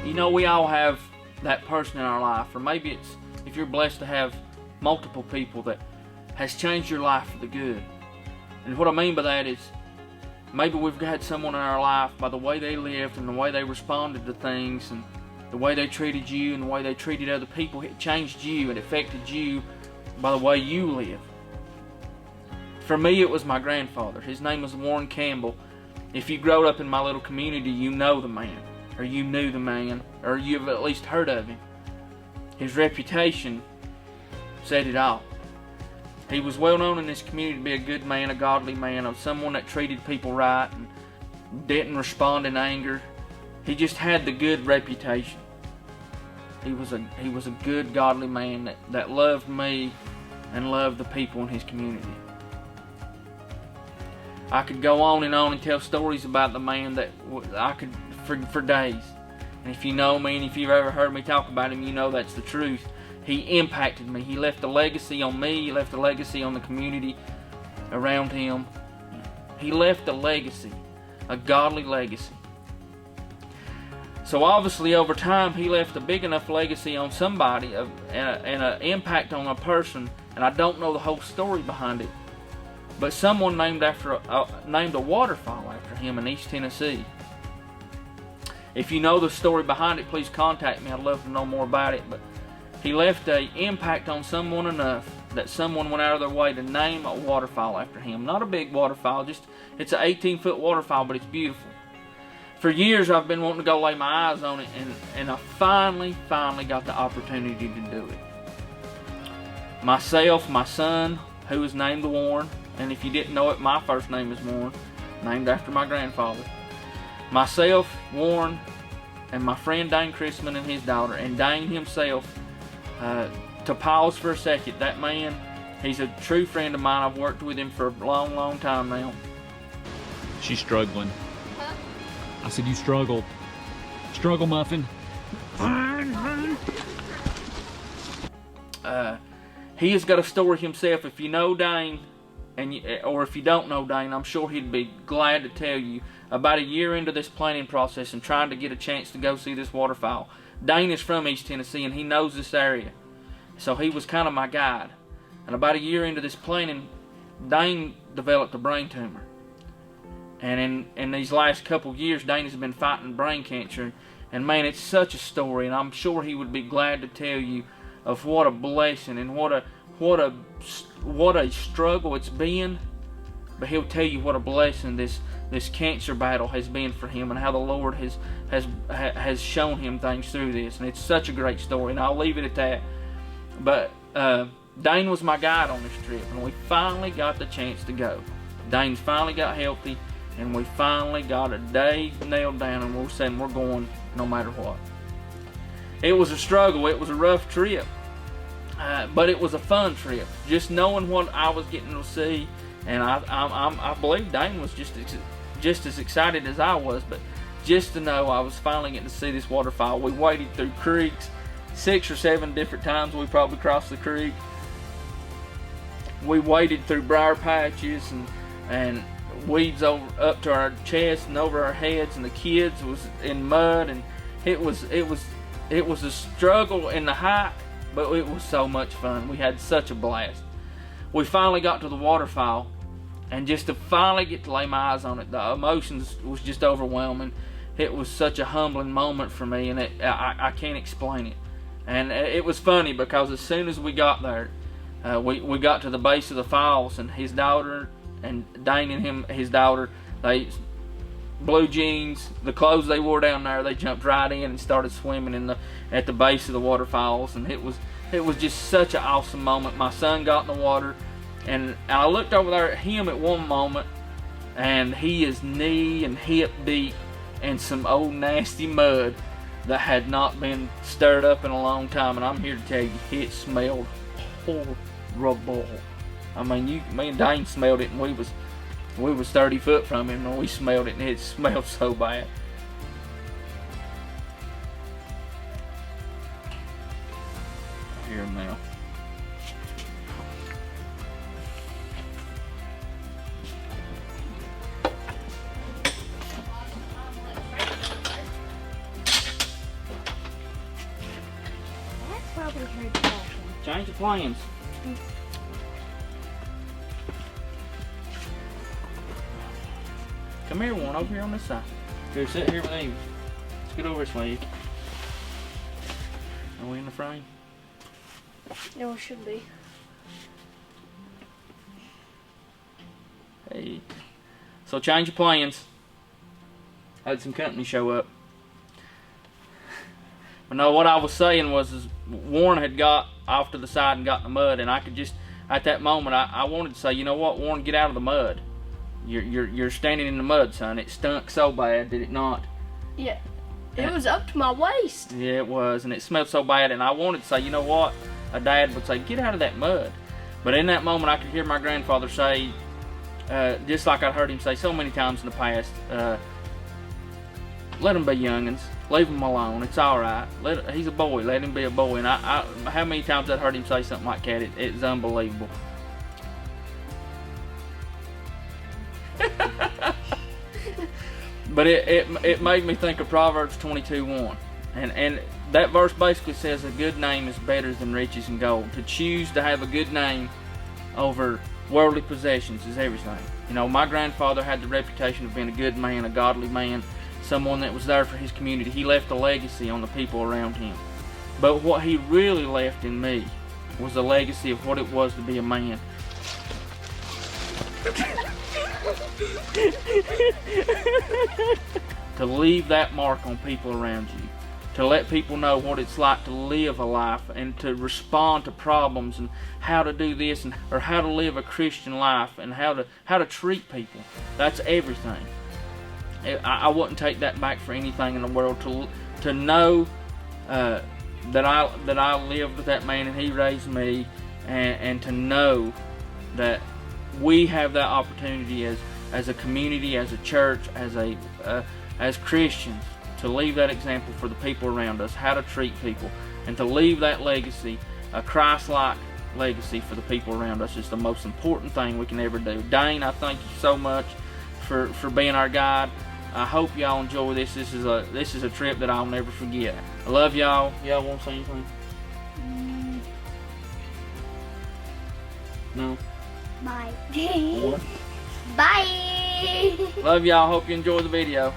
You know, we all have that person in our life, or maybe it's if you're blessed to have multiple people that has changed your life for the good. And what I mean by that is maybe we've had someone in our life by the way they lived and the way they responded to things and the way they treated you and the way they treated other people. It changed you, it affected you by the way you live. For me, it was my grandfather. His name was Warren Campbell. If you grew up in my little community, you know the man, or you knew the man, or you've at least heard of him. His reputation said it all. He was well known in this community to be a good man, a godly man, of someone that treated people right and didn't respond in anger. He just had the good reputation. He was a good, godly man that loved me and loved the people in his community. I could go on and tell stories about the man that I could for days. And if you know me and if you've ever heard me talk about him, you know that's the truth. He impacted me. He left a legacy on me. He left a legacy on the community around him. He left a legacy, a godly legacy. So obviously over time he left a big enough legacy on somebody and an impact on a person, and I don't know the whole story behind it, but someone named a waterfall after him in East Tennessee. If you know the story behind it, please contact me. I'd love to know more about it. But he left an impact on someone enough that someone went out of their way to name a waterfall after him. Not a big waterfall, it's an 18-foot waterfall, but it's beautiful. For years I've been wanting to go lay my eyes on it, and I finally got the opportunity to do it. Myself, my son, who is named Warren, and if you didn't know it, my first name is Warren, named after my grandfather. Myself, Warren, and my friend Dane Chrisman and his daughter, and Dane himself. To pause for a second, that man, he's a true friend of mine. I've worked with him for a long time now. She's struggling. Huh? I said you struggle. Struggle, Muffin. He has got a story himself. If you know Dane, or if you don't know Dane, I'm sure he'd be glad to tell you. About a year into this planning process and trying to get a chance to go see this waterfall, Dane is from East Tennessee and he knows this area, so he was kind of my guide. And about a year into this planning, Dane developed a brain tumor, and in these last couple years Dane has been fighting brain cancer, and man, it's such a story, and I'm sure he would be glad to tell you of what a blessing and what a struggle it's been. But he'll tell you what a blessing this cancer battle has been for him, and how the Lord has shown him things through this. And it's such a great story, and I'll leave it at that. But Dane was my guide on this trip, and we finally got the chance to go. Dane's finally got healthy, and we finally got a day nailed down, and we're saying we're going no matter what. It was a struggle. It was a rough trip, but it was a fun trip. Just knowing what I was getting to see. And I believe Dane was just as excited as I was, but just to know I was finally getting to see this waterfall. We waded through creeks 6 or 7 different times. We probably crossed the creek. We waded through briar patches and weeds up to our chest and over our heads, and the kids was in mud, and it was a struggle in the hike, but it was so much fun. We had such a blast. We finally got to the waterfall, and just to finally get to lay my eyes on it, the emotions was just overwhelming. It was such a humbling moment for me, and I can't explain it. And it was funny because as soon as we got there, we got to the base of the falls, and his daughter, and Dane and his daughter, they blue jeans, the clothes they wore down there, they jumped right in and started swimming at the base of the waterfalls, and it was just such an awesome moment. My son got in the water, and I looked over there at him at one moment, and he is knee and hip deep in some old nasty mud that had not been stirred up in a long time. And I'm here to tell you, it smelled horrible. I mean, me and Dane smelled it, and we was 30 foot from him, and we smelled it, and it smelled so bad. Here now. probably heard talking. Change the plans. Come here, one over here on this side. Here, sit here with me. Let's get over this way. Are we in the frame? No, it should be. Hey. So change your plans. Had some company show up. But no, what I was saying was is Warren had got off to the side and got in the mud, and I could just, at that moment, I wanted to say, you know what, Warren, get out of the mud. You're standing in the mud, son. It stunk so bad, did it not? Yeah. It was up to my waist. Yeah, it was, and it smelled so bad, and I wanted to say, you know what, a dad would say, get out of that mud. But in that moment, I could hear my grandfather say, just like I'd heard him say so many times in the past, let him be youngins. Leave him alone. It's all right. He's a boy. Let him be a boy. And I how many times I'd heard him say something like that? It's unbelievable. But it made me think of Proverbs 22:1, and that verse basically says a good name is better than riches and gold. To choose to have a good name over worldly possessions is everything. You know, my grandfather had the reputation of being a good man, a godly man, someone that was there for his community. He left a legacy on the people around him. But what he really left in me was a legacy of what it was to be a man. To leave that mark on people around you. To let people know what it's like to live a life and to respond to problems and how to do this and or how to live a Christian life and how to treat people. That's everything. I wouldn't take that back for anything in the world. To know that I lived with that man and he raised me, and to know that we have that opportunity as a community, as a church, as Christians, to leave that example for the people around us, how to treat people, and to leave that legacy, a Christ-like legacy for the people around us, is the most important thing we can ever do. Dane, I thank you so much for being our guide. I hope y'all enjoy this. This is a trip that I'll never forget. I love y'all. Y'all want to say anything? No? Bye. Bye. Love y'all. Hope you enjoy the video.